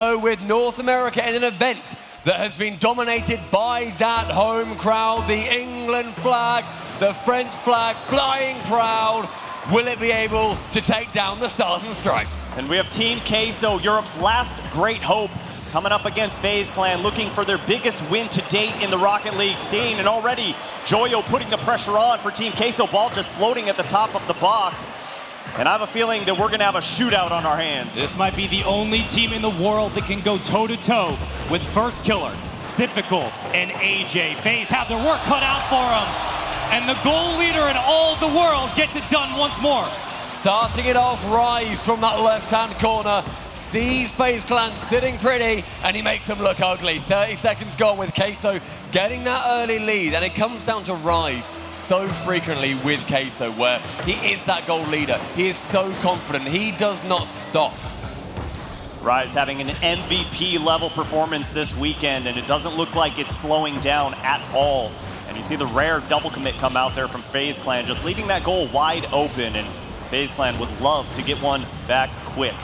with North America in an event that has been dominated by that home crowd, the England flag, the French flag flying proud. Will it be able to take down the Stars and Stripes? And we have Team Queso, Europe's last great hope, coming up against Faze Clan, looking for their biggest win to date in the Rocket League scene. And already, Joyo putting the pressure on for Team Queso, ball just floating at the top of the box. And I have a feeling that we're going to have a shootout on our hands. This might be the only team in the world that can go toe-to-toe with First Killer, Typical, and AJ. Faze have their work cut out for them. And the goal leader in all the world gets it done once more. Starting it off, Rise from that left-hand corner. Sees Faze Clan sitting pretty, and he makes them look ugly. 30 seconds gone with Queso getting that early lead, and it comes down to Rise so frequently with Queso, where he is that goal leader. He is so confident. He does not stop. Rise having an MVP level performance this weekend, and it doesn't look like it's slowing down at all. And you see the rare double commit come out there from Faze Clan, just leaving that goal wide open, and Faze Clan would love to get one back quick.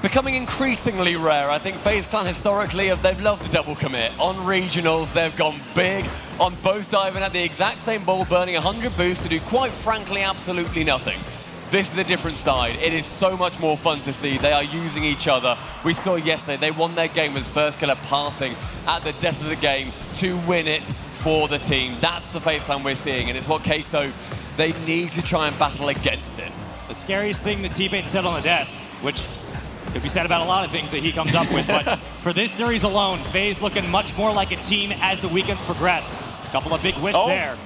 Becoming increasingly rare. I think Faze Clan historically, they've loved to double commit. On regionals, they've gone big on both diving at the exact same ball, burning 100 boosts to do, quite frankly, absolutely nothing. This is a different side. It is so much more fun to see. They are using each other. We saw yesterday, they won their game with First Killer passing at the death of the game to win it for the team. That's the Faze Clan we're seeing, and it's what Queso, they need to try and battle against it. The scariest thing the teammate said on the desk, which could be said about a lot of things that he comes up with, but for this series alone, Faze looking much more like a team as the weekends progress. A couple of big whiffs there.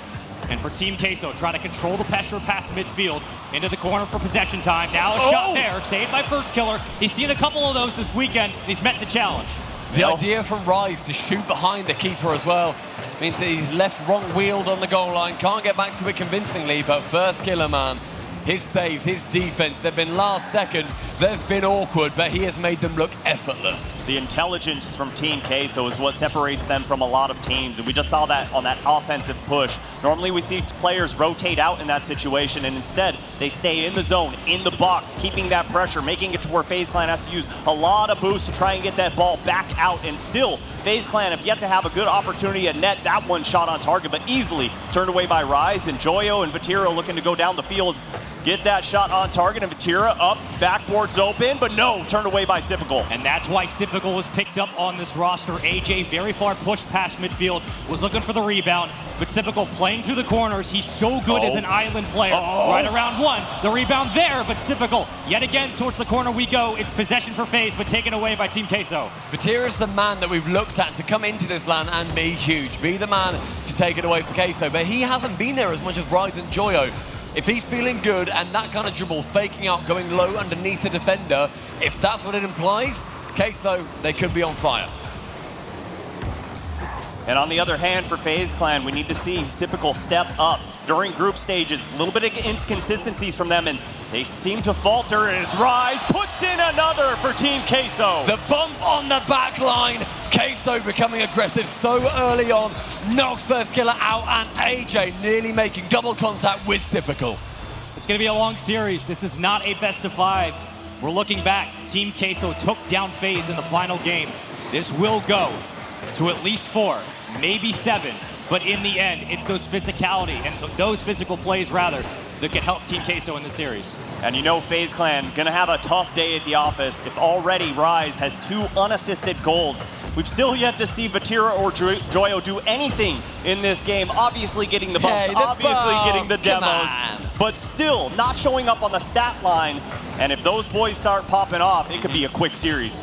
And for Team Queso, trying to control the pressure past midfield into the corner for possession time. Now a shot there, saved by First Killer. He's seen a couple of those this weekend, and he's met the challenge. The idea from Rise to shoot behind the keeper as well means that he's left wrong wheeled on the goal line. Can't get back to it convincingly, but First Killer, man, his saves, his defense, they've been last second, they've been awkward, but he has made them look effortless. The intelligence from Team Queso is what separates them from a lot of teams, and we just saw that on that offensive push. Normally we see players rotate out in that situation, and instead they stay in the zone, in the box, keeping that pressure, making it to where Faze Clan has to use a lot of boost to try and get that ball back out, and still Faze Clan have yet to have a good opportunity at net. That one shot on target, but easily turned away by Rise, and Joyo and Vatira looking to go down the field. Get that shot on target, and Vatira up, backboards open, but no, turned away by Typical. And that's why Typical was picked up on this roster. AJ very far pushed past midfield, was looking for the rebound, but Typical playing through the corners. He's so good as an island player. Right around one, the rebound there, but Typical yet again towards the corner we go. It's possession for Faze, but taken away by Team Queso. Vatira's the man that we've looked at to come into this LAN and be huge, be the man to take it away for Queso, but he hasn't been there as much as Rise and Joyo. If he's feeling good and that kind of dribble, faking out, going low underneath the defender, if that's what it implies, Queso, they could be on fire. And on the other hand, for Faze Clan, we need to see Typical step up during group stages. A little bit of inconsistencies from them, and they seem to falter as Rise puts in another for Team Queso. The bump on the back line, Queso becoming aggressive so early on, knocks First Killer out, and AJ nearly making double contact with Typical. It's going to be a long series. This is not a best of 5. We're looking back. Team Queso took down Faze in the final game. This will go to at least 4, maybe 7. But in the end, it's those physicality and those physical plays, rather, that can help Team Queso in this series. And you know Faze Clan gonna have a tough day at the office if already Rise has 2 unassisted goals. We've still yet to see Vatira or Joyo do anything in this game. Obviously getting the bumps, getting the demos, but still not showing up on the stat line. And if those boys start popping off, it could be a quick series.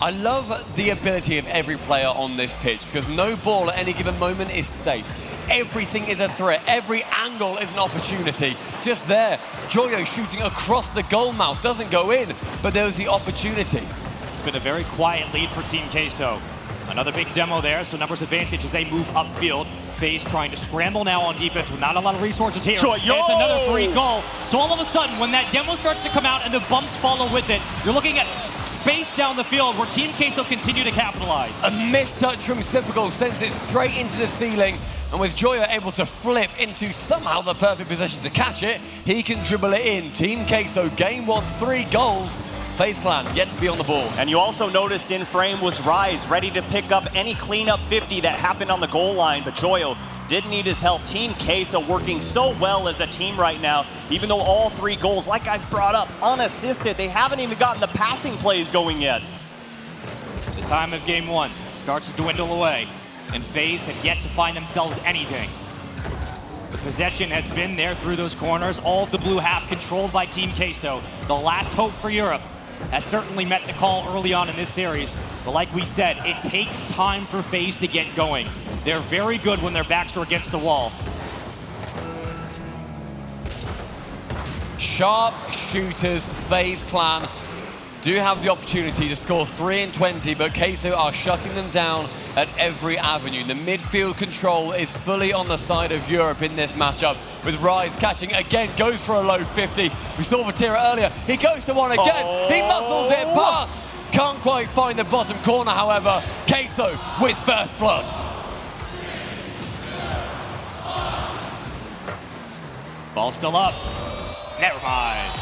I love the ability of every player on this pitch because no ball at any given moment is safe. Everything is a threat. Every angle is an opportunity. Just there, Joyo shooting across the goal mouth. Doesn't go in, but there was the opportunity. It's been a very quiet lead for Team Queso. Another big demo there, so numbers advantage as they move upfield. Faze trying to scramble now on defense with not a lot of resources here. Joyo! It's another free goal. So all of a sudden, when that demo starts to come out and the bumps follow with it, you're looking at space down the field where Team Queso continue to capitalize. A missed touch from Typical sends it straight into the ceiling, and with Joyo able to flip into somehow the perfect position to catch it, he can dribble it in. Team Queso, game 1, 3 goals. FaZe Clan yet to be on the board. And you also noticed in frame was Rise, ready to pick up any cleanup 50 that happened on the goal line, but Joyo did need his help. Team Queso working so well as a team right now, even though all 3 goals, like I brought up, unassisted. They haven't even gotten the passing plays going yet. The time of game 1 starts to dwindle away, and FaZe have yet to find themselves anything. The possession has been there through those corners. All of the blue half controlled by Team Queso. The last hope for Europe has certainly met the call early on in this series. But like we said, it takes time for FaZe to get going. They're very good when their backs are against the wall. Sharp shooters, FaZe Clan do have the opportunity to score 3 and 20, but Queso are shutting them down at every avenue. The midfield control is fully on the side of Europe in this matchup, with Rise catching again, goes for a low 50. We saw Vatira earlier, he goes to one again, he muscles it past. Can't quite find the bottom corner, however. Queso with first blood. Ball still up. Never mind.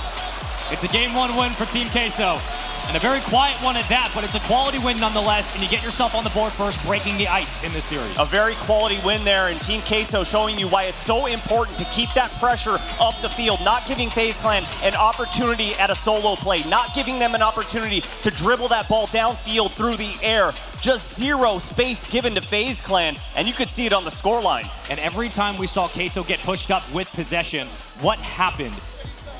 It's a game 1 win for Team Queso. And a very quiet one at that, but it's a quality win nonetheless, and you get yourself on the board first, breaking the ice in this series. A very quality win there, and Team Queso showing you why it's so important to keep that pressure up the field, not giving FaZe Clan an opportunity at a solo play, not giving them an opportunity to dribble that ball downfield through the air. Just 0 space given to FaZe Clan, and you could see it on the scoreline. And every time we saw Queso get pushed up with possession, what happened?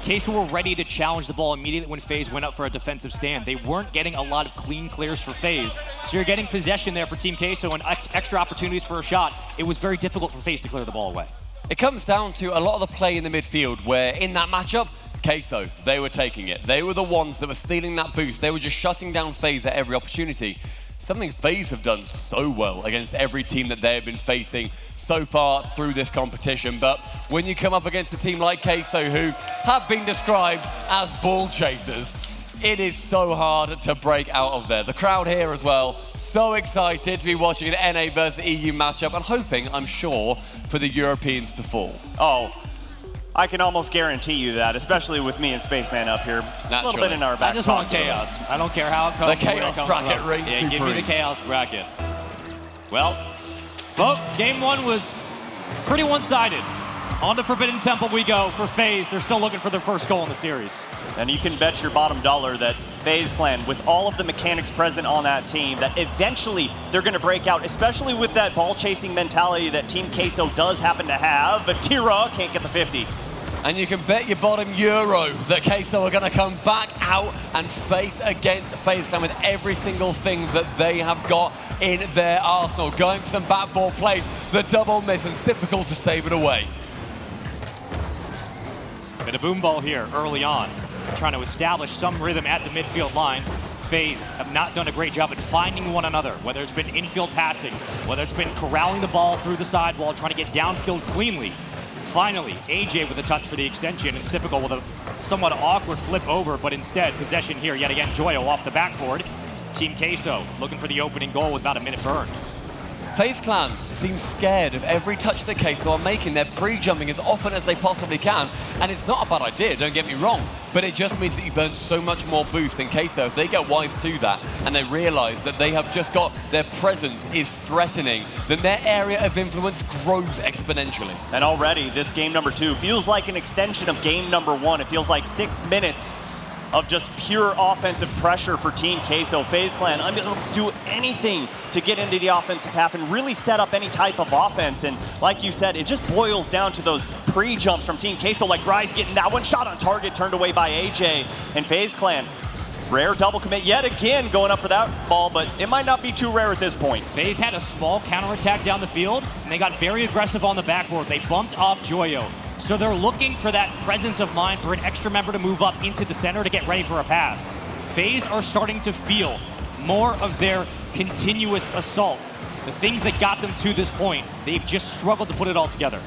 Queso were ready to challenge the ball immediately when FaZe went up for a defensive stand. They weren't getting a lot of clean clears for FaZe. So you're getting possession there for Team Queso and extra opportunities for a shot. It was very difficult for FaZe to clear the ball away. It comes down to a lot of the play in the midfield, where in that matchup, Queso, they were taking it. They were the ones that were stealing that boost. They were just shutting down FaZe at every opportunity. Something FaZe have done so well against every team that they have been facing so far through this competition. But when you come up against a team like Queso, who have been described as ball chasers, it is so hard to break out of there. The crowd here as well, so excited to be watching an NA versus EU matchup and hoping, I'm sure, for the Europeans to fall. Oh, I can almost guarantee you that, especially with me and Spaceman up here. Naturally. A little bit in our back. I just want chaos. I don't care how it comes. The chaos bracket reigns supreme. Give me the chaos bracket. Well, folks, game 1 was pretty one-sided. On to Forbidden Temple we go for FaZe. They're still looking for their first goal in the series. And you can bet your bottom dollar that FaZe Clan, with all of the mechanics present on that team, that eventually they're going to break out, especially with that ball-chasing mentality that Team Queso does happen to have. Vatira can't get the 50. And you can bet your bottom euro that Queso are going to come back out and face against FaZe Clan with every single thing that they have got in their arsenal. Going for some back ball plays, the double miss, and difficult to save it away. Bit of boom ball here early on, trying to establish some rhythm at the midfield line. FaZe have not done a great job at finding one another, whether it's been infield passing, whether it's been corralling the ball through the sidewall, trying to get downfield cleanly. Finally, AJ with a touch for the extension, and typical with a somewhat awkward flip over, but instead, possession here yet again, Joyo off the backboard. Team Queso looking for the opening goal with about a minute burned. FaZe Clan seems scared of every touch that Queso are making. They're pre-jumping as often as they possibly can, and it's not a bad idea, don't get me wrong, but it just means that you burn so much more boost in Queso. If they get wise to that, and they realize that they have just got their presence is threatening, then their area of influence grows exponentially. And already, this game number 2 feels like an extension of game number 1. It feels like 6 minutes of just pure offensive pressure for Team Queso. FaZe Clan unable to do anything to get into the offensive half and really set up any type of offense. And like you said, it just boils down to those pre-jumps from Team Queso, like Rise getting that one shot on target, turned away by AJ. And FaZe Clan, rare double commit yet again, going up for that ball, but it might not be too rare at this point. FaZe had a small counterattack down the field, and they got very aggressive on the backboard. They bumped off Joyo. So they're looking for that presence of mind for an extra member to move up into the center to get ready for a pass. FaZe are starting to feel more of their continuous assault. The things that got them to this point, they've just struggled to put it all together.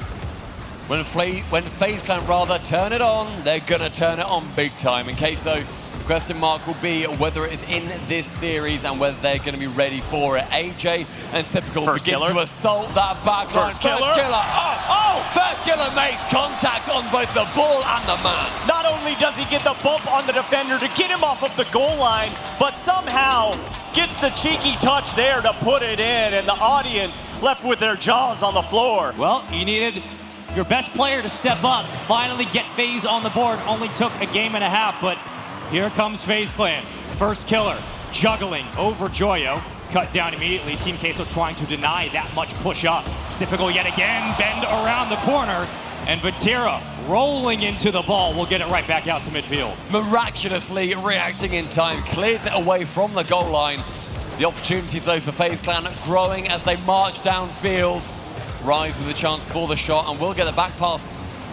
When FaZe Clan rather turn it on, they're gonna turn it on big time. In case though, the question mark will be whether it is in this series and whether they're gonna be ready for it. AJ and Typical begin to assault that back line. First killer. Oh! First killer makes contact on both the ball and the man. Not only only does he get the bump on the defender to get him off of the goal line, but somehow gets the cheeky touch there to put it in, and the audience left with their jaws on the floor. Well, you needed your best player to step up, finally get FaZe on the board. Only took a game and a half, but here comes FaZe Clan. First killer, juggling over Joyo. Cut down immediately. Team Queso trying to deny that much push up. Typical yet again, bend around the corner. And Vatira rolling into the ball will get it right back out to midfield. Miraculously reacting in time, clears it away from the goal line. The opportunities though for FaZe Clan growing as they march downfield. Rise with a chance for the shot and will get it back past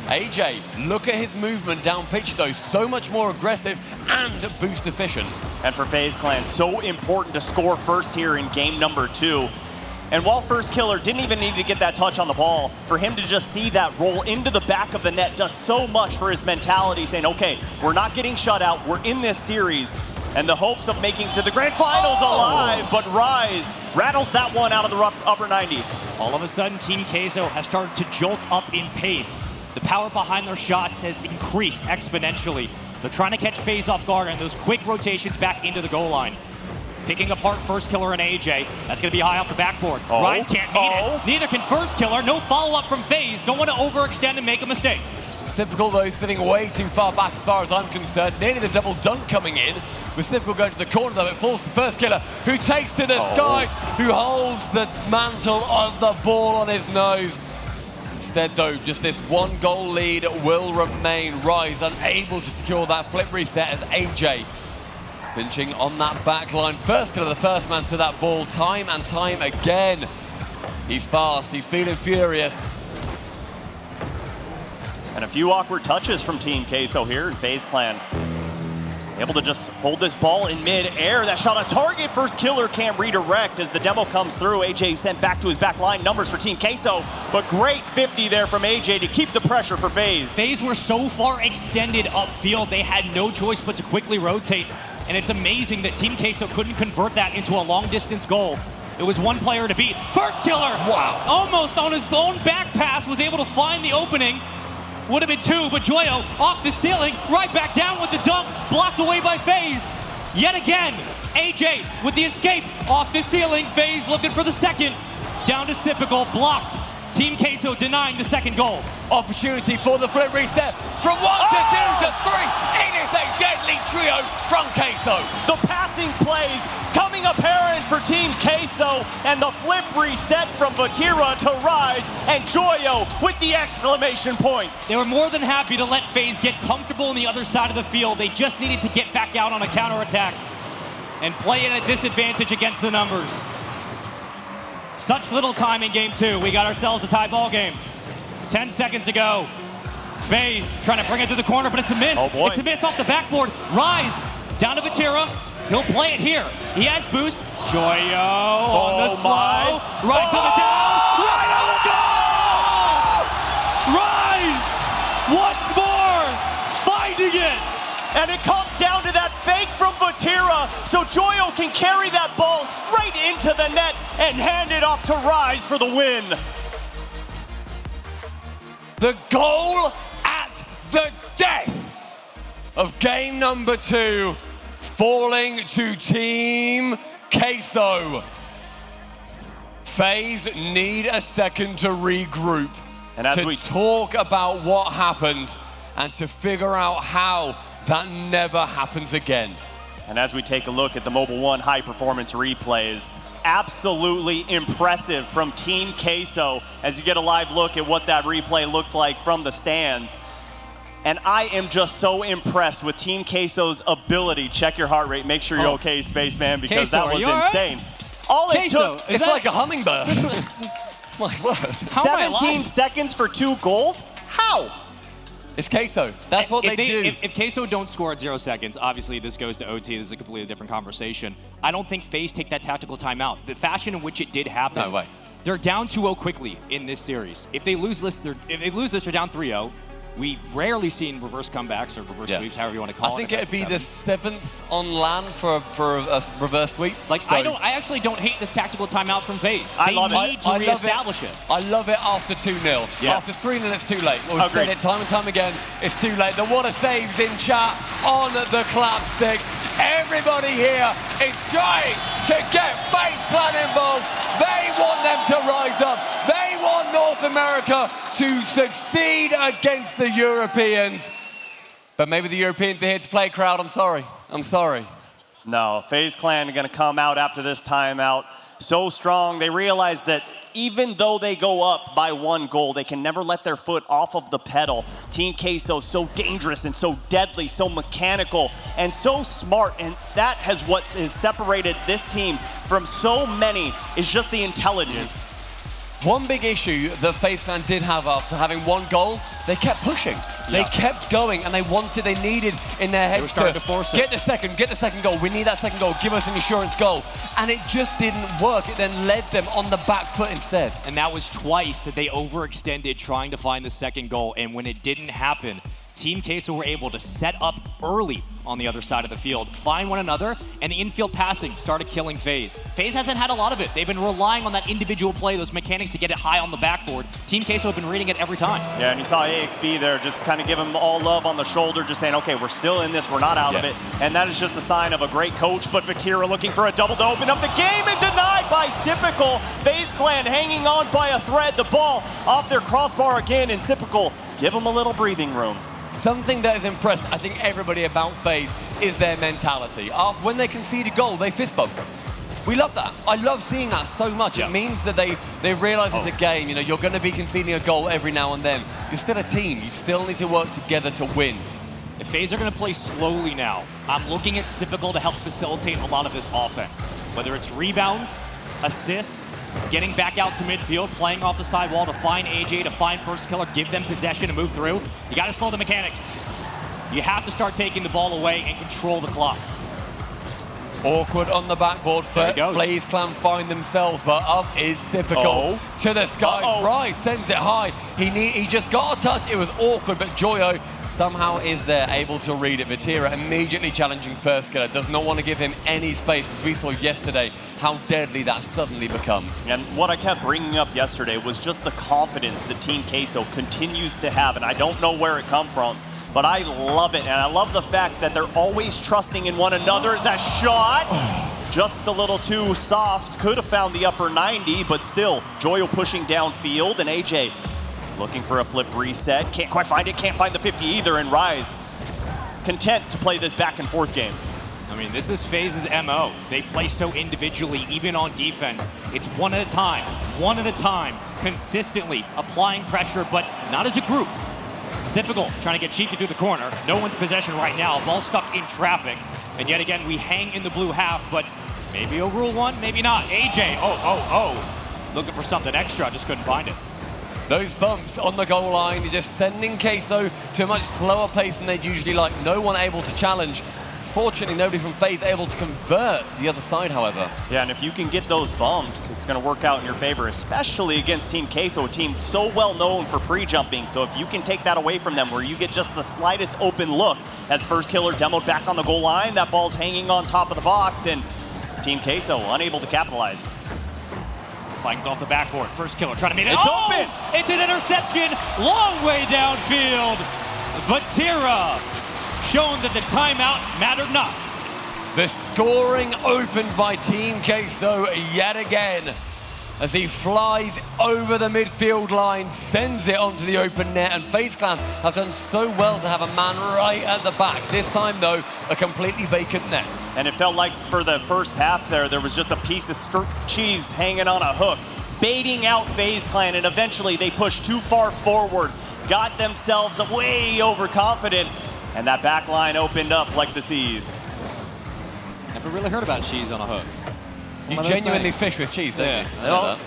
AJ. Look at his movement down pitch though, so much more aggressive and boost efficient. And for FaZe Clan, so important to score first here in game number 2. And while first killer didn't even need to get that touch on the ball, for him to just see that roll into the back of the net does so much for his mentality, saying, okay, we're not getting shut out, we're in this series, and the hopes of making to the grand finals alive, but Rise rattles that one out of the upper 90. All of a sudden, Team Queso has started to jolt up in pace. The power behind their shots has increased exponentially. They're trying to catch FaZe off guard and those quick rotations back into the goal line. Picking apart first killer and AJ. That's going to be high off the backboard. Rise can't meet it. Neither can first killer. No follow-up from FaZe. Don't want to overextend and make a mistake. Typical though, sitting way too far back as far as I'm concerned. Nearly the double dunk coming in. With Typical going to the corner though, it falls to first killer, who takes to the skies, who holds the mantle of the ball on his nose. Instead though, just this one goal lead will remain. Rise unable to secure that flip reset as AJ pinching on that back line. First killer, the first man to that ball time and time again. He's fast, he's feeling furious. And a few awkward touches from Team Queso here in FaZe Clan. Able to just hold this ball in mid-air. That shot on target. First killer can't redirect as the demo comes through. AJ sent back to his back line numbers for Team Queso, but great 50 there from AJ to keep the pressure for FaZe. FaZe were so far extended upfield, they had no choice but to quickly rotate. And it's amazing that Team Queso couldn't convert that into a long-distance goal. It was one player to beat. First killer! Wow. Almost on his own back pass, was able to find the opening. Would have been 2, but Joyo off the ceiling, right back down with the dunk, blocked away by FaZe. Yet again, AJ with the escape off the ceiling. FaZe looking for the second. Down to Typical, blocked. Team Queso denying the second goal. Opportunity for the flip reset from 1 to 2 to 3. It is a deadly trio from Queso. The passing plays coming apparent for Team Queso, and the flip reset from Vatira to Rise, and Joyo with the exclamation point. They were more than happy to let FaZe get comfortable on the other side of the field. They just needed to get back out on a counterattack and play at a disadvantage against the numbers. Such little time in game 2. We got ourselves a tie ball game. 10 seconds to go. FaZe trying to bring it to the corner, but it's a miss. Oh boy. It's a miss off the backboard. Rise down to Vatira. He'll play it here. He has boost. Joyo on the slow. Right to the down. Right on the goal! Rise once more, finding it. And it comes down to that fake from Vatira, so Joyo can carry that ball straight into the net and hand it off to Rise for the win. The goal at the death of game number 2, falling to Team Queso. FaZe need a second to regroup, and as to we talk about what happened and to figure out how that never happens again. And as we take a look at the Mobile One high performance replays, absolutely impressive from Team Queso as you get a live look at what that replay looked like from the stands. And I am just so impressed with Team Queso's ability. Check your heart rate, make sure you're okay, Spaceman, because Queso, that was Right? insane. All it Queso, took, It's like a hummingbird. My word. 17 seconds for 2 goals? How? It's Queso. That's what they do. If Queso don't score at 0 seconds, obviously this goes to OT. This is a completely different conversation. I don't think FaZe take that tactical timeout. The fashion in which it did happen, No way. They're down 2-0 quickly in this series. If they lose this, they're down 3-0. We've rarely seen reverse comebacks or reverse sweeps, however you want to call it. I think it'd be the 7th on land for a reverse sweep. Like, so I actually don't hate this tactical timeout from Faze. I They love it. need to reestablish it. I love it after 2-0. Yeah. After 3-0, it's too late. We've said it time and time again. It's too late. The water saves in chat on the clap sticks. Everybody here is trying to get Faze Clan involved. They want them to rise up. They want North America to succeed against the Europeans. But maybe the Europeans are here to play, crowd. I'm sorry. I'm sorry. No, Faze Clan are going to come out after this timeout so strong. They realize that even though they go up by 1 goal, they can never let their foot off of the pedal. Team Queso so dangerous and so deadly, so mechanical, and so smart, and that has what has separated this team from so many is just the intelligence. One big issue that Faze Clan did have after having 1 goal, they kept pushing. They kept going, and they needed in their heads to force it. get the second goal. We need that second goal. Give us an insurance goal. And it just didn't work. It then led them on the back foot instead. And that was twice that they overextended trying to find the second goal. And when it didn't happen, Team Queso were able to set up early on the other side of the field, find one another, and the infield passing started killing Faze. Faze hasn't had a lot of it. They've been relying on that individual play, those mechanics to get it high on the backboard. Team Queso have been reading it every time. Yeah, and you saw AXB there just kind of give him all love on the shoulder, just saying, okay, we're still in this, we're not out of it. And that is just a sign of a great coach, but Vatira looking for a double to open up the game and denied by Typical. Faze Clan hanging on by a thread, the ball off their crossbar again, and Typical give them a little breathing room. Something that has impressed, I think, everybody about Faze is their mentality. When they concede a goal, they fist bump. We love that. I love seeing that so much. It means that they realize it's a game. You know, you're going to be conceding a goal every now and then. You're still a team. You still need to work together to win. If Faze are going to play slowly now, I'm looking at Typical to help facilitate a lot of this offense. Whether it's rebounds, assists, getting back out to midfield, playing off the sidewall to find AJ, to find first killer, give them possession to move through. You got to slow the mechanics. You have to start taking the ball away and control the clock. Awkward on the backboard. Faze Clan find themselves, but up is Typical to the skies. Rise sends it high. He just got a touch. It was awkward, but Joyo somehow is there, able to read it. Vatira immediately challenging first killer. Does not want to give him any space, because we saw yesterday how deadly that suddenly becomes. And what I kept bringing up yesterday was just the confidence that Team Queso continues to have, and I don't know where it comes from, but I love it, and I love the fact that they're always trusting in one another. Is that shot just a little too soft? Could have found the upper 90, but still, Joyo pushing downfield, and AJ looking for a flip reset. Can't quite find it, can't find the 50 either, and Rise content to play this back and forth game. I mean, this is Faze's MO. They play so individually, even on defense. It's one at a time, consistently applying pressure, but not as a group. Typical, trying to get cheeky through the corner. No one's possession right now. Ball stuck in traffic. And yet again, we hang in the blue half, but maybe overrule one, maybe not. AJ, looking for something extra, just couldn't find it. Those bumps on the goal line, you're just sending Queso to a much slower pace than they'd usually like. No one able to challenge. Fortunately, nobody from Faze able to convert the other side, however. Yeah, and if you can get those bumps, it's going to work out in your favor, especially against Team Queso, a team so well known for pre-jumping. So if you can take that away from them, where you get just the slightest open look, as first killer demoed back on the goal line, that ball's hanging on top of the box, and Team Queso unable to capitalize. Flanks off the backboard. First killer trying to meet it. It's open! It's an interception, long way downfield. Vatira showing that the timeout mattered not. The scoring opened by Team Queso yet again, as he flies over the midfield line, sends it onto the open net, and Faze Clan have done so well to have a man right at the back. This time, though, a completely vacant net. And it felt like for the first half there was just a piece of cheese hanging on a hook, baiting out Faze Clan, and eventually they pushed too far forward, got themselves way overconfident, and that back line opened up like the seas. Never really heard about cheese on a hook. You genuinely fish with cheese, don't you? Well,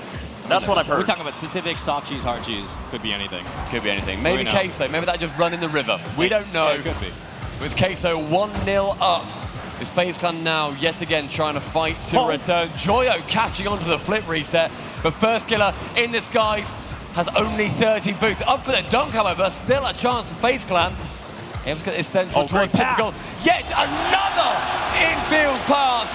that's what I've heard. We're talking about specific soft cheese, hard cheese. Could be anything. Could be anything. Maybe Queso. Maybe that just run in the river. We don't know. Yeah, it could be. With Queso 1-0 up, is Faze Clan now yet again trying to fight to return. Joyo catching onto the flip reset, but first killer in the skies. has only 30 boosts. Up for the dunk, however, still a chance for FaZe Clan. Able to get this central towards Typical. Yet another infield pass.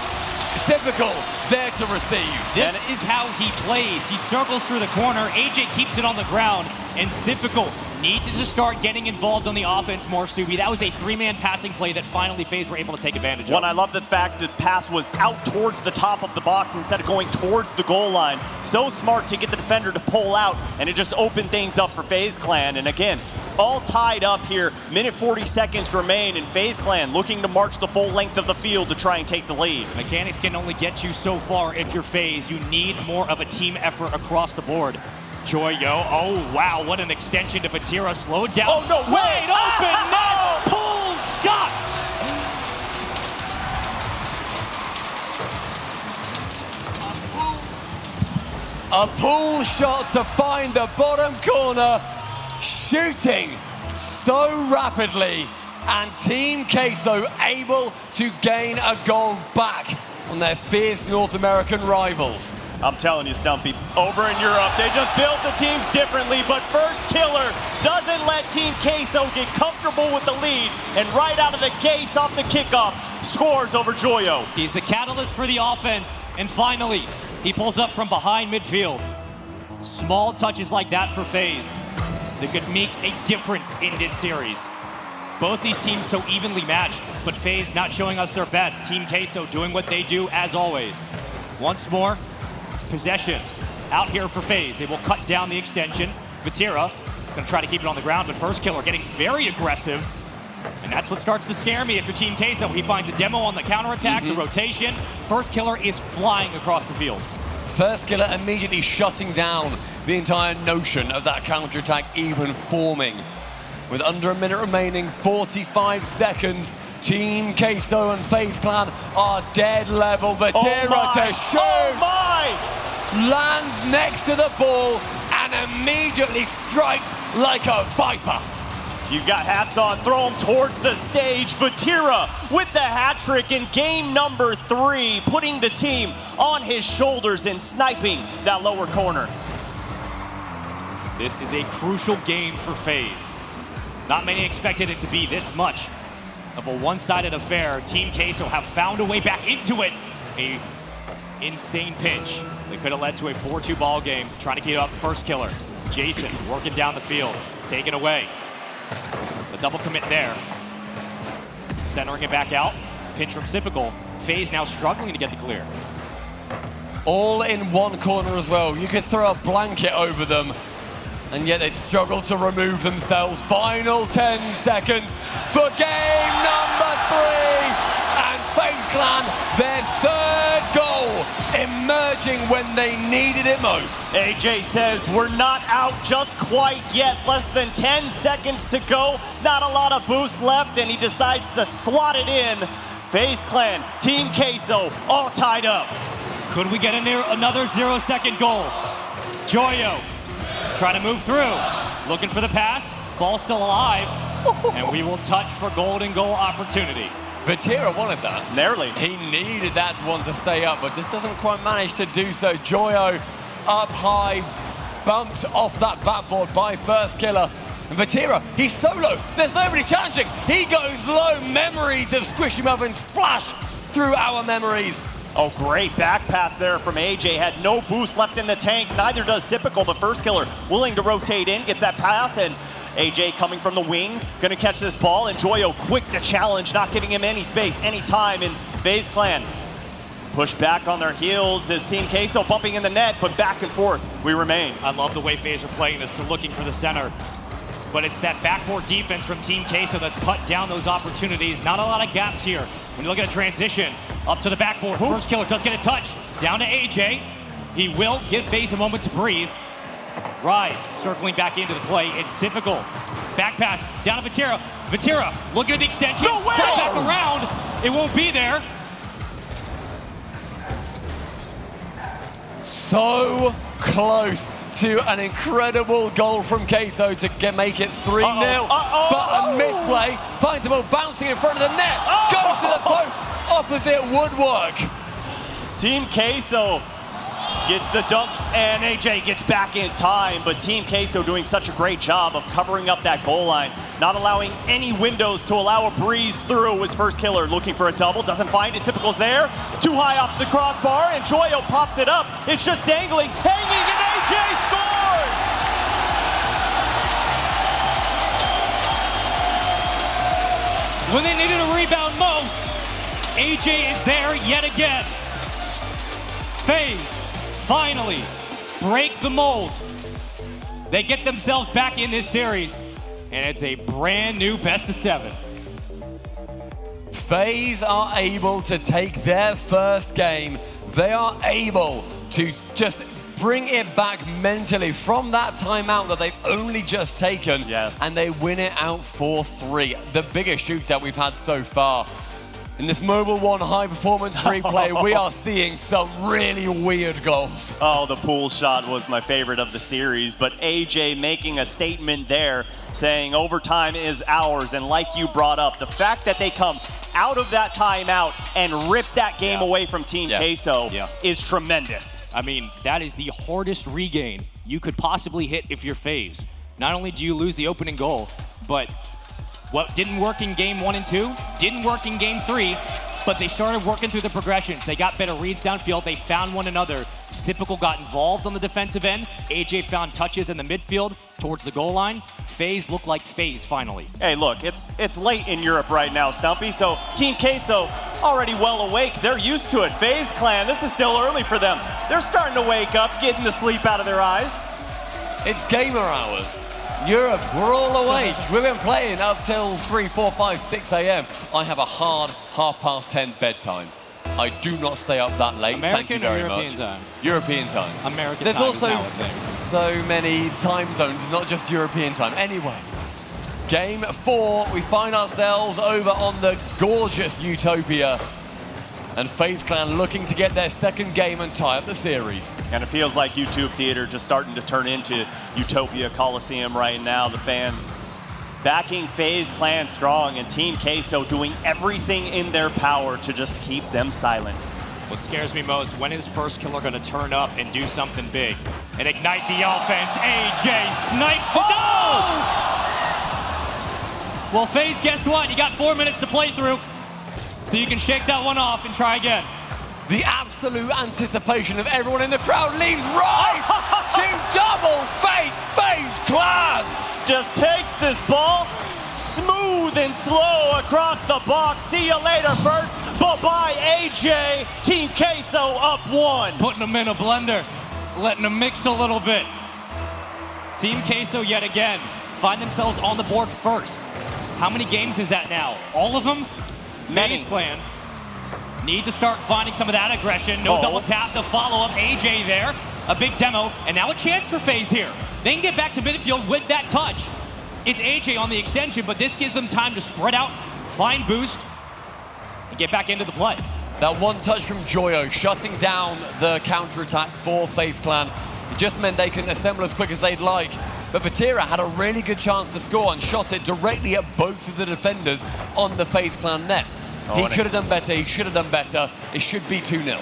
It's Typical there to receive. This is how he plays. He struggles through the corner. AJ keeps it on the ground, and Typical needed to start getting involved on the offense more, Subi. That was a three-man passing play that finally FaZe were able to take advantage of. One, I love the fact that pass was out towards the top of the box instead of going towards the goal line. So smart to get the defender to pull out, and it just opened things up for FaZe Clan. And again, all tied up here. Minute 40 seconds remain, and FaZe Clan looking to march the full length of the field to try and take the lead. Mechanics can only get you so far if you're FaZe. You need more of a team effort across the board. Joyo, oh wow, what an extension to Vatira, slowed down. Oh no, wait, open net, pull shot! A pull shot to find the bottom corner, shooting so rapidly, and Team Queso able to gain a goal back on their fierce North American rivals. I'm telling you, Stumpy, over in Europe, they just build the teams differently, but First Killer doesn't let Team Queso get comfortable with the lead, and right out of the gates off the kickoff, scores over Joyo. He's the catalyst for the offense, and finally, he pulls up from behind midfield. Small touches like that for FaZe that could make a difference in this series. Both these teams so evenly matched, but FaZe not showing us their best. Team Queso doing what they do as always. Once more, possession out here for FaZe. They will cut down the extension. Vatira gonna try to keep it on the ground, but First Killer getting very aggressive. And that's what starts to scare me if you're Team Queso. He finds a demo on the counterattack, the rotation. First Killer is flying across the field. First Killer immediately shutting down the entire notion of that counterattack even forming. With under a minute remaining, 45 seconds, Team Queso and FaZe Clan are dead level. Vatira to shoot! Oh my! Lands next to the ball and immediately strikes like a viper. If you've got hats on, throw them towards the stage. Vatira with the hat trick in game number 3, putting the team on his shoulders and sniping that lower corner. This is a crucial game for FaZe. Not many expected it to be this much of a one-sided affair. Team Queso have found a way back into it. A insane pinch that could have led to a 4-2 ball game. Trying to keep up First Killer. Jason working down the field, taken away. The double commit there. Centering it back out. Pinch from Typical. FaZe now struggling to get the clear. All in one corner as well. You could throw a blanket over them, and yet they'd struggle to remove themselves. Final 10 seconds for game number 3. And FaZe Clan, their 3rd goal, emerging when they needed it most. AJ says we're not out just quite yet. Less than 10 seconds to go. Not a lot of boost left, and he decides to slot it in. FaZe Clan, Team Queso, all tied up. Could we get another 0-second goal? Joyo trying to move through. Looking for the pass. Ball still alive. And we will touch for golden goal opportunity. Vatira wanted that. Narrowly. He needed that one to stay up, but just doesn't quite manage to do so. Joyo up high, bumped off that backboard by First Killer. And Vatira, he's solo. There's nobody challenging. He goes low. Memories of Squishy Muffins flash through our memories. Oh, great back pass there from AJ. Had no boost left in the tank. Neither does Typical, but First Killer willing to rotate in, gets that pass, and AJ coming from the wing, gonna catch this ball, and Joyo quick to challenge, not giving him any space, any time, and FaZe Clan push back on their heels as Team Queso bumping in the net, but back and forth we remain. I love the way FaZe are playing this. They're looking for the center. But it's that backboard defense from Team Queso that's cut down those opportunities. Not a lot of gaps here. When you look at a transition, up to the backboard. First Killer does get a touch. Down to AJ. He will give FaZe a moment to breathe. Rise, circling back into the play. It's Typical. Back pass, down to Vatira. Vatira, looking at the extension. No way! Back around. It won't be there. So close to an incredible goal from Queso to make it 3-0. But a misplay, finds the ball bouncing in front of the net, goes to the post, opposite woodwork. Team Queso Gets the dunk, and AJ gets back in time, but Team Queso doing such a great job of covering up that goal line, not allowing any windows to allow a breeze through. His first killer looking for a double, doesn't find it. Typical's there, too high off the crossbar, and Joyo pops it up. It's just dangling, hanging, and AJ scores! When they needed a rebound most, AJ is there yet again. FaZe finally break the mold. They get themselves back in this series, and it's a brand new best of 7. FaZe are able to take their first game. They are able to just bring it back mentally from that timeout that they've only just taken. Yes. And they win it out 4-3. The biggest shootout we've had so far. In this Mobile One high performance replay, we are seeing some really weird goals. Oh, the pool shot was my favorite of the series, but AJ making a statement there saying overtime is ours, and like you brought up, the fact that they come out of that timeout and rip that game away from Team Queso is tremendous. I mean, that is the hardest regain you could possibly hit if you're FaZe. Not only do you lose the opening goal, but what didn't work in game 1 and 2, didn't work in game 3, but they started working through the progressions. They got better reads downfield, they found one another. Typical got involved on the defensive end. AJ found touches in the midfield towards the goal line. FaZe looked like FaZe finally. Hey, look, it's late in Europe right now, Stumpy, so Team Queso already well awake. They're used to it. Faze Clan, this is still early for them. They're starting to wake up, getting the sleep out of their eyes. It's gamer hours. Europe, we're all awake. We've been playing up till 3, 4, 5, 6 a.m. I have a hard 10:30 bedtime. I do not stay up that late. American Thank you very or European much. time? European time. American There's time also is now a thing. so many time zones, not just European time. Anyway, game 4, we find ourselves over on the gorgeous Utopia. And FaZe Clan looking to get their second game and tie up the series. And it feels like YouTube Theater just starting to turn into Utopia Coliseum right now. The fans backing FaZe Clan strong, and Team Queso doing everything in their power to just keep them silent. What scares me most, when is First Killer going to turn up and do something big and ignite the offense? AJ snipe for goal! Well, FaZe, guess what? You got 4 minutes to play through, so you can shake that one off and try again. The absolute anticipation of everyone in the crowd leaves Rise to double fake FaZe Clan. Just takes this ball smooth and slow across the box. See you later, First. Bye-bye, AJ. Team Queso up 1. Putting them in a blender, letting them mix a little bit. Team Queso yet again find themselves on the board first. How many games is that now? All of them? Many. FaZe Clan need to start finding some of that aggression. No double tap, the follow-up. AJ there, a big demo, and now a chance for FaZe here. They can get back to midfield with that touch. It's AJ on the extension, but this gives them time to spread out, find boost, and get back into the play. That one touch from Joyo shutting down the counterattack for FaZe Clan. It just meant they can assemble as quick as they'd like. But Vatira had a really good chance to score and shot it directly at both of the defenders on the FaZe Clan net. He could have done better, he should have done better. It should be 2-0.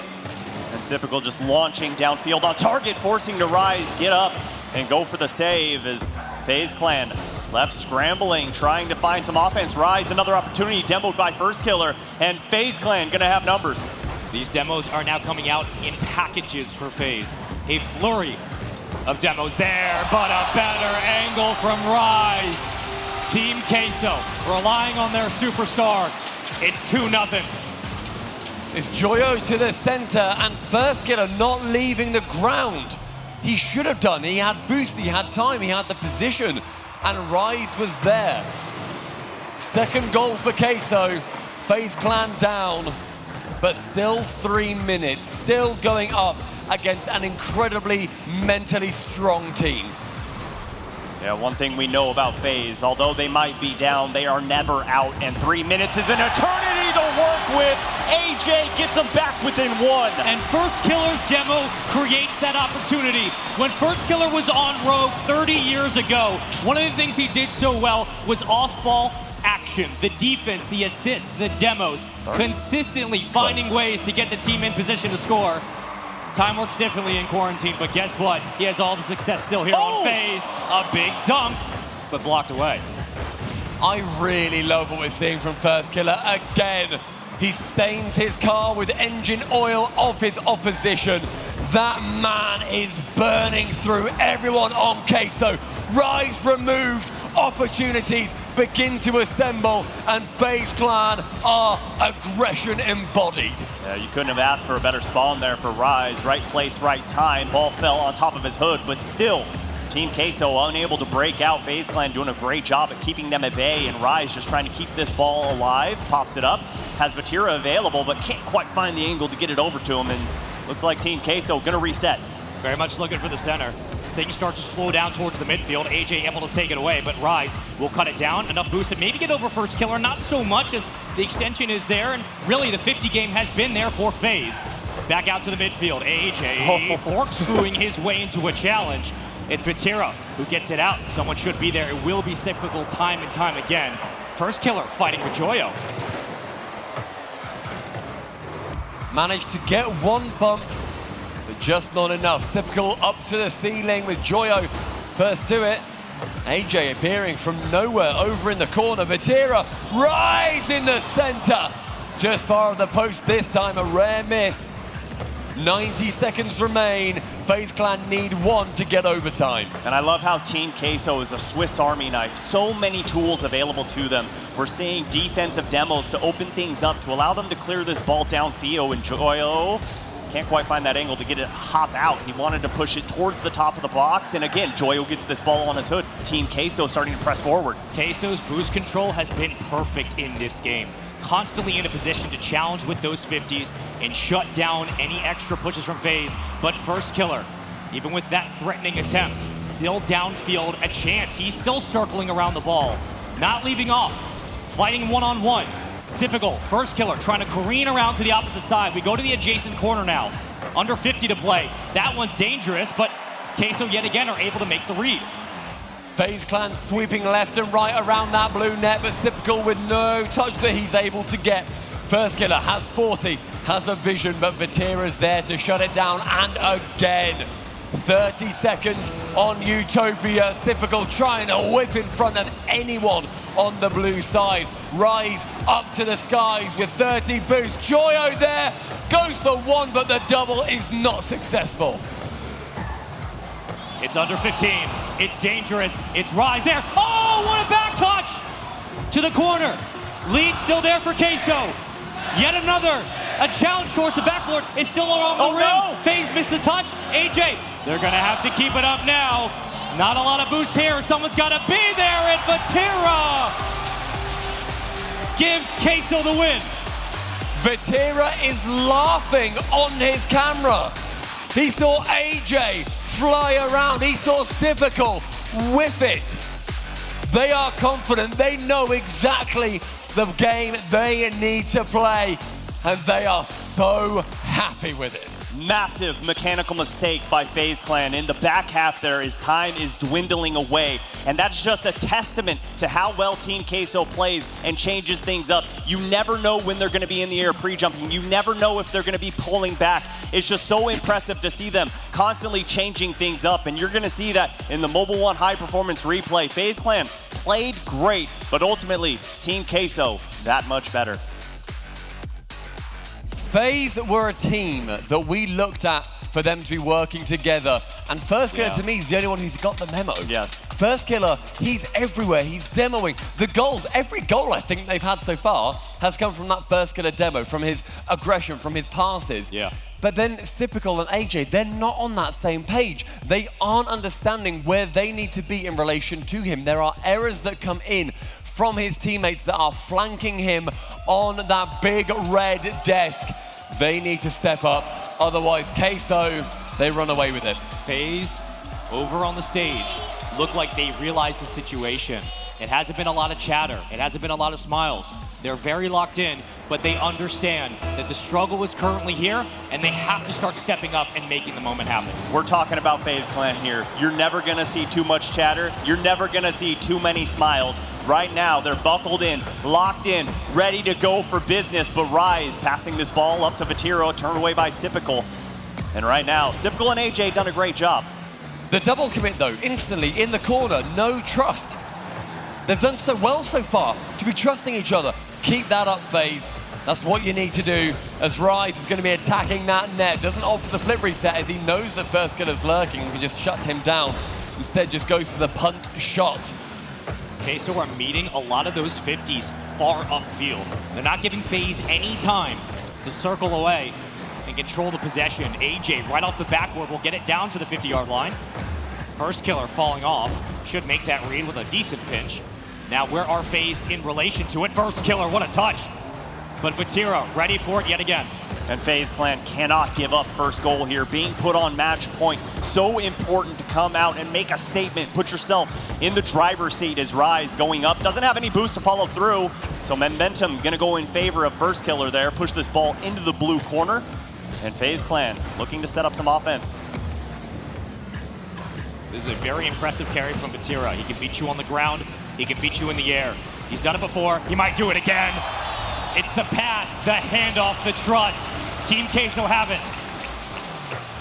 And Typical just launching downfield on target, forcing to Rise, get up and go for the save as FaZe Clan left scrambling, trying to find some offense. Rise, another opportunity, demoed by First Killer, and FaZe Clan gonna have numbers. These demos are now coming out in packages for FaZe. A flurry of demos there, but a better angle from Rise. Team Queso relying on their superstar. It's 2-0. It's Joyo to the center, and First Killer not leaving the ground. He should have done. He had boost, he had time, he had the position, and Rise was there. Second goal for Queso. FaZe Clan down, but still 3 minutes, still going up against an incredibly mentally strong team. Yeah, one thing we know about FaZe, although they might be down, they are never out, and 3 minutes is an eternity to work with. AJ gets them back within 1. And First Killer's demo creates that opportunity. When First Killer was on Rogue 30 years ago, one of the things he did so well was off-ball action, the defense, the assists, the demos, consistently finding ways to get the team in position to score. Time works differently in quarantine, but guess what? He has all the success still here on Faze. A big dunk, but blocked away. I really love what we're seeing from First Killer again. He stains his car with engine oil of his opposition. That man is burning through everyone on Queso. Rise removed, opportunities begin to assemble, and Faze Clan are aggression embodied. Yeah, you couldn't have asked for a better spawn there for Rise. Right place, right time. Ball fell on top of his hood, but still, Team Queso unable to break out. Faze Clan doing a great job at keeping them at bay, and Rise just trying to keep this ball alive. Pops it up, has Vatira available, but can't quite find the angle to get it over to him, and looks like Team Queso gonna reset. Very much looking for the center. Things start to slow down towards the midfield. AJ able to take it away, but Rise will cut it down. Enough boost to maybe get over First Killer. Not so much as the extension is there, and really the 50 game has been there for Faze. Back out to the midfield. AJ corkscrewing his way into a challenge. It's Vatira who gets it out. Someone should be there. It will be cyclical time and time again. First Killer fighting with Joyo. Managed to get one bump, but just not enough. Typical up to the ceiling with Joyo first to it. AJ appearing from nowhere over in the corner. Vatira, Rise in the center. Just far of the post this time, a rare miss. 90 seconds remain. Faze Clan need one to get overtime. And I love how Team Queso is a Swiss Army knife. So many tools available to them. We're seeing defensive demos to open things up, to allow them to clear this ball downfield. And Joyo can't quite find that angle to get it hop out. He wanted to push it towards the top of the box. And again, Joyo gets this ball on his hood. Team Queso starting to press forward. Queso's boost control has been perfect in this game. Constantly in a position to challenge with those 50s and shut down any extra pushes from Faze. But First Killer, even with that threatening attempt, still downfield, a chance. He's still circling around the ball, not leaving off, fighting one-on-one. Typical, First Killer trying to careen around to the opposite side. We go to the adjacent corner now. Under 50 to play. That one's dangerous, but Queso yet again are able to make the read. Faze Clan sweeping left and right around that blue net, but Typical with no touch that he's able to get. First Killer has 40, has a vision, but Vatira's there to shut it down, and again. 30 seconds on Utopia. Typical trying to whip in front of anyone on the blue side. Rise up to the skies with 30 boost. Joyo there, goes for one, but the double is not successful. It's under 15. It's dangerous. It's Rise there. Oh, what a back touch to the corner. Lead still there for Queso. Yet another. A challenge towards the backboard. It's still along the rim. No. Faze missed the touch. AJ, they're going to have to keep it up now. Not a lot of boost here. Someone's got to be there. And Vatira gives Queso the win. Vatira is laughing on his camera. He saw AJ fly around. He saw Typical whip it. They are confident. They know exactly the game they need to play, and they are so happy with it. Massive mechanical mistake by Faze Clan. In the back half there, as time is dwindling away. And that's just a testament to how well Team Queso plays and changes things up. You never know when they're going to be in the air pre-jumping. You never know if they're going to be pulling back. It's just so impressive to see them constantly changing things up. And you're going to see that in the Mobile One high performance replay. Faze Clan played great, but ultimately Team Queso that much better. Faze were a team that we looked at for them to be working together. And First Killer to me is the only one who's got the memo. Yes. First Killer, he's everywhere. He's demoing. The goals, every goal I think they've had so far has come from that First Killer demo, from his aggression, from his passes. Yeah. But then Typical and AJ, they're not on that same page. They aren't understanding where they need to be in relation to him. There are errors that come in from his teammates that are flanking him on that big red desk. They need to step up, otherwise Queso, they run away with it. Faze over on the stage look like they realize the situation. It hasn't been a lot of chatter. It hasn't been a lot of smiles. They're very locked in, but they understand that the struggle is currently here, and they have to start stepping up and making the moment happen. We're talking about Faze Clan here. You're never gonna see too much chatter. You're never gonna see too many smiles. Right now, they're buckled in, locked in, ready to go for business, but Rise passing this ball up to Vatira, turned away by Typical. And right now, Typical and AJ done a great job. The double commit though, instantly in the corner, no trust. They've done so well so far to be trusting each other. Keep that up, FaZe. That's what you need to do, as Rise is going to be attacking that net. Doesn't opt for the flip reset as he knows that first killer's lurking and can just shut him down. Instead, just goes for the punt shot. Queso are meeting a lot of those 50s far upfield. They're not giving FaZe any time to circle away and control the possession. AJ, right off the backboard, will get it down to the 50-yard line. First killer falling off. Should make that read with a decent pinch. Now, where are FaZe in relation to it? First killer, what a touch. But Vatira ready for it yet again. And FaZe Clan cannot give up first goal here. Being put on match point, so important to come out and make a statement. Put yourself in the driver's seat as Rise going up. Doesn't have any boost to follow through. So momentum gonna go in favor of first killer there. Push this ball into the blue corner. And FaZe Clan looking to set up some offense. This is a very impressive carry from Vatira. He can beat you on the ground. He can beat you in the air. He's done it before. He might do it again. It's the pass, the handoff, the trust. Team Queso have it.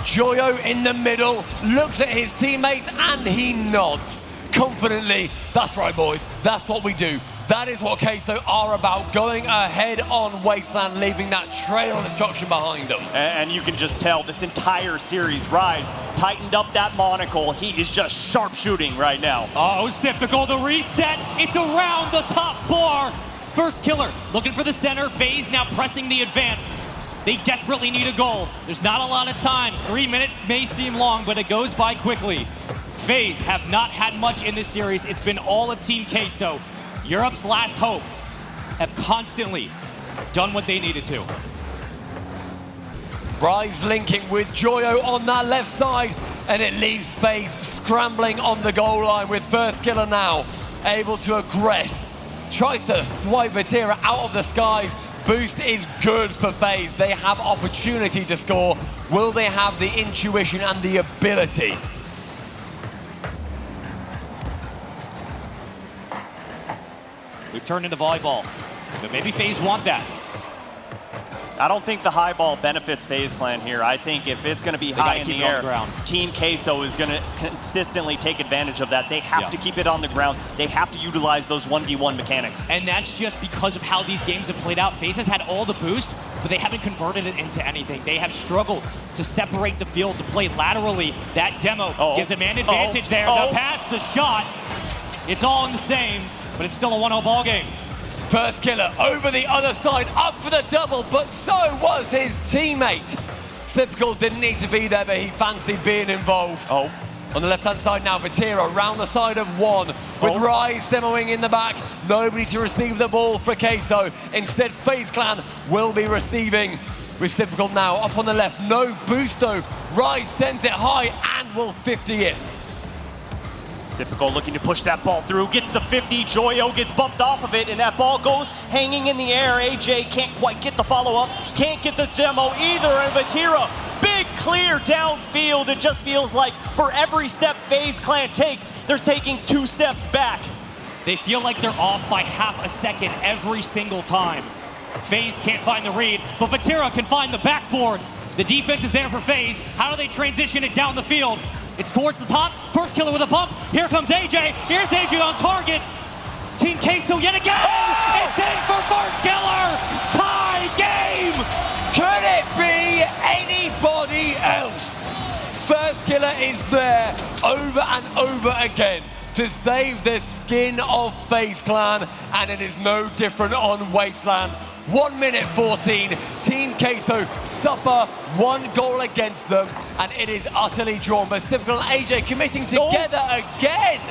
Joyo in the middle, looks at his teammates and he nods confidently. That's right, boys. That's what we do. That is what Queso are about, going ahead on Wasteland, leaving that trail of destruction behind them. And you can just tell this entire series, Rise tightened up that monocle. He is just sharpshooting right now. Oh, Typical, the reset. It's around the top bar. First killer, looking for the center. FaZe now pressing the advance. They desperately need a goal. There's not a lot of time. 3 minutes may seem long, but it goes by quickly. FaZe have not had much in this series. It's been all of Team Queso. Europe's last hope have constantly done what they needed to. Rise linking with Joyo on that left side, and it leaves FaZe scrambling on the goal line with first killer now able to aggress. Tries to swipe Vatira out of the skies. Boost is good for FaZe. They have opportunity to score. Will they have the intuition and the ability? We've turned into volleyball, but maybe FaZe want that. I don't think the high ball benefits FaZe Clan here. I think if it's going to be high in the air, Team Queso is going to consistently take advantage of that. They have to keep it on the ground. They have to utilize those 1v1 mechanics. And that's just because of how these games have played out. FaZe has had all the boost, but they haven't converted it into anything. They have struggled to separate the field, to play laterally. That demo gives them an advantage there. The pass, the shot, it's all in the same, but it's still a 1-0 ball game. First killer over the other side, up for the double, but so was his teammate. Typical didn't need to be there, but he fancied being involved. On the left-hand side now, Vatira around the side of one, with Rise demoing in the back. Nobody to receive the ball for Queso. Instead, FaZe Clan will be receiving with Typical now up on the left. No boost though. Rise sends it high and will 50 it. Typical looking to push that ball through, gets the 50, Joyo gets bumped off of it, and that ball goes hanging in the air. AJ can't quite get the follow-up, can't get the demo either, and Vatira, big clear downfield. It just feels like for every step FaZe Clan takes, they're taking 2 steps back. They feel like they're off by half a second every single time. FaZe can't find the read, but Vatira can find the backboard. The defense is there for FaZe. How do they transition it down the field? It's towards the top. First killer with a bump. Here comes AJ. Here's AJ on target. Team Queso yet again. It's in for first killer. Tie game. Could it be anybody else? First killer is there over and over again to save the skin of FaZe Clan, and it is no different on Wasteland. 1 minute 14, Team Queso suffer 1 goal against them, and it is utterly drawn. But Typical and AJ committing together again.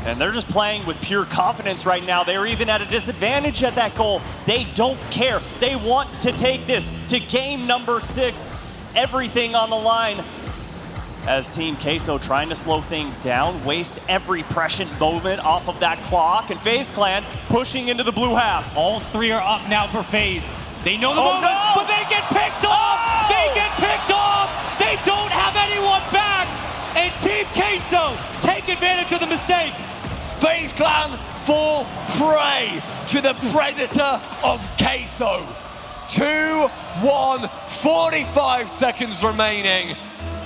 And they're just playing with pure confidence right now. They're even at a disadvantage at that goal. They don't care. They want to take this to game number 6. Everything on the line. As Team Queso trying to slow things down, waste every prescient moment off of that clock, and FaZe Clan pushing into the blue half. All 3 are up now for FaZe. They know the moment, but they get picked off! They get picked off! They don't have anyone back! And Team Queso take advantage of the mistake. FaZe Clan fall prey to the predator of Queso. 2-1 45 seconds remaining.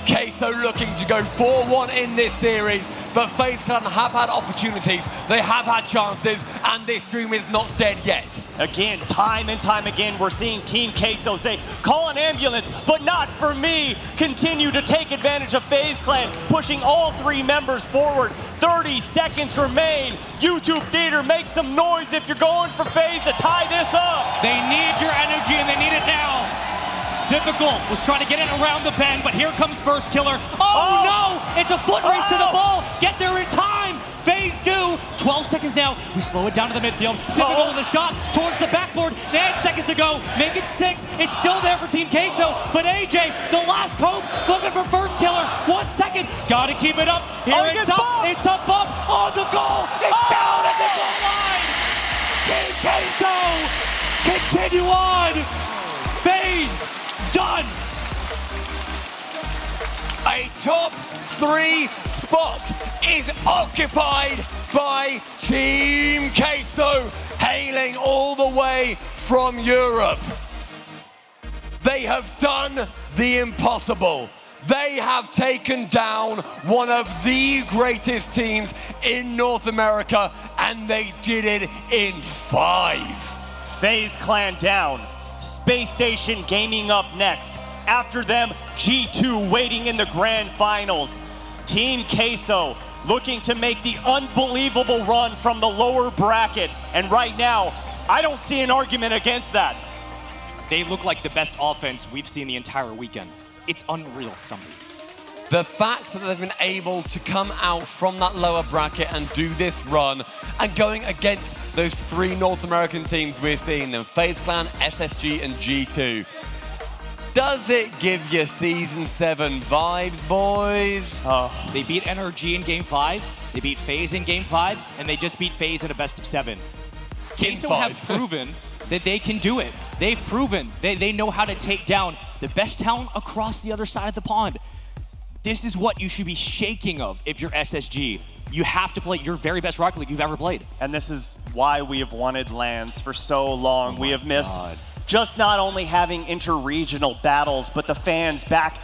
Queso looking to go 4-1 in this series, but FaZe Clan have had opportunities, they have had chances, and this dream is not dead yet. Again, time and time again, we're seeing Team Queso say, call an ambulance, but not for me. Continue to take advantage of FaZe Clan, pushing all 3 members forward. 30 seconds remain. YouTube Theater, make some noise if you're going for FaZe to tie this up. They need your energy, and they need it now. Typical was trying to get it around the bend, but here comes First Killer. Oh no! It's a foot race to the ball. Get there in time. FaZe do. 12 seconds now. We slow it down to the midfield. Typical with a shot towards the backboard. 9 seconds to go. Make it 6. It's still there for Team Queso, but AJ, the last hope, looking for First Killer. 1 second. Gotta keep it up. Here it's up. Bumped. It's up, up on the goal. It's down at the goal line. Team Queso continue on. FaZe done. A top 3 spot is occupied by Team Queso, hailing all the way from Europe. They have done the impossible. They have taken down one of the greatest teams in North America, and they did it in 5. FaZe Clan down. Space Station Gaming up next. After them, G2 waiting in the grand finals. Team Queso looking to make the unbelievable run from the lower bracket. And right now, I don't see an argument against that. They look like the best offense we've seen the entire weekend. It's unreal, somebody. The fact that they've been able to come out from that lower bracket and do this run and going against those 3 North American teams we're seeing them, FaZe Clan, SSG, and G2. Does it give you Season 7 vibes, boys? They beat NRG in Game 5, they beat FaZe in Game 5, and they just beat FaZe in a best of 7. Queso have proven that they can do it. They've proven they know how to take down the best talent across the other side of the pond. This is what you should be shaking of if you're SSG. You have to play your very best Rocket League you've ever played. And this is why we have wanted LANs for so long. We have missed just not only having inter-regional battles, but the fans back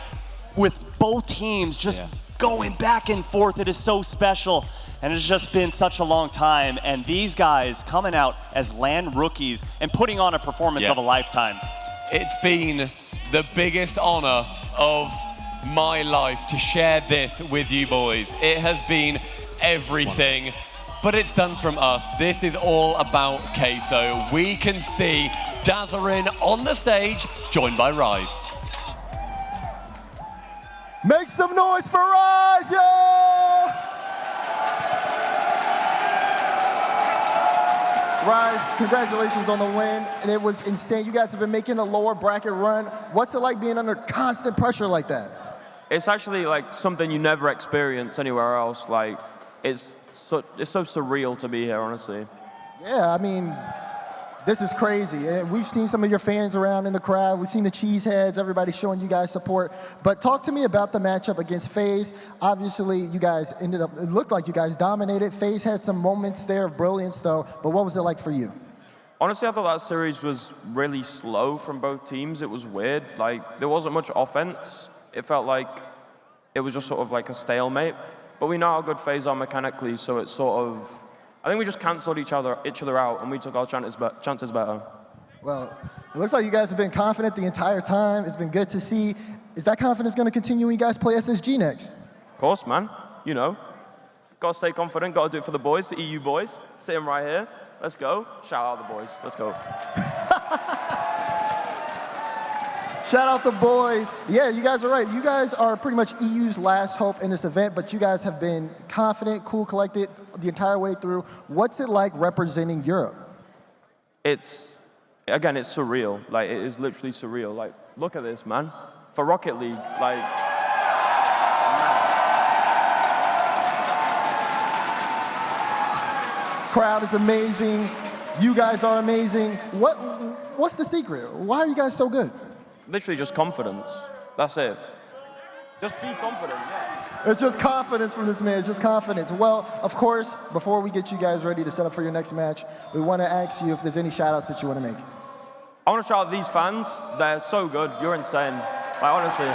with both teams just going back and forth. It is so special. And it's just been such a long time. And these guys coming out as LAN rookies and putting on a performance of a lifetime. It's been the biggest honor of my life to share this with you boys. It has been everything, but it's done from us. This is all about Queso. We can see Dazarin on the stage, joined by Rise. Make some noise for Rise, yo! Rise, congratulations on the win, and it was insane. You guys have been making a lower bracket run. What's it like being under constant pressure like that? It's actually like something you never experience anywhere else. Like, it's so surreal to be here, honestly. Yeah, I mean, this is crazy. And we've seen some of your fans around in the crowd. We've seen the cheeseheads, everybody showing you guys support. But talk to me about the matchup against FaZe. Obviously, you guys ended up, it looked like you guys dominated. FaZe had some moments there of brilliance, though. But what was it like for you? Honestly, I thought that series was really slow from both teams. It was weird. Like, there wasn't much offense. It felt like it was just sort of like a stalemate. But we know how good FaZe are mechanically, so it's sort of, I think we just cancelled each other out, and we took our chances better. Well, it looks like you guys have been confident the entire time. It's been good to see. Is that confidence going to continue when you guys play SSG next? Of course, man. You know, got to stay confident, got to do it for the boys, the EU boys. See them right here. Let's go. Shout out the boys. Let's go. Shout out the boys. Yeah, you guys are right. You guys are pretty much EU's last hope in this event, but you guys have been confident, cool, collected the entire way through. What's it like representing Europe? Again, it's surreal. Like, it is literally surreal. Like, look at this, man. For Rocket League, like, crowd is amazing. You guys are amazing. What's the secret? Why are you guys so good? literally just confidence. That's it. Just be confident, yeah. It's just confidence from this man, it's just confidence. Well, of course, before we get you guys ready to set up for your next match, we want to ask you if there's any shout outs that you want to make. I want to shout out these fans. They're so good. You're insane. Like, honestly.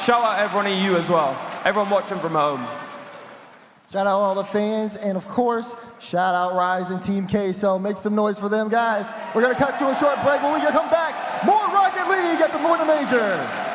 Shout out everyone of you as well. Everyone watching from home. Shout out all the fans, and of course, shout out Rise and Team Queso. Make some noise for them, guys. We're gonna cut to a short break. When we come back, more Rocket League at the Morning Major.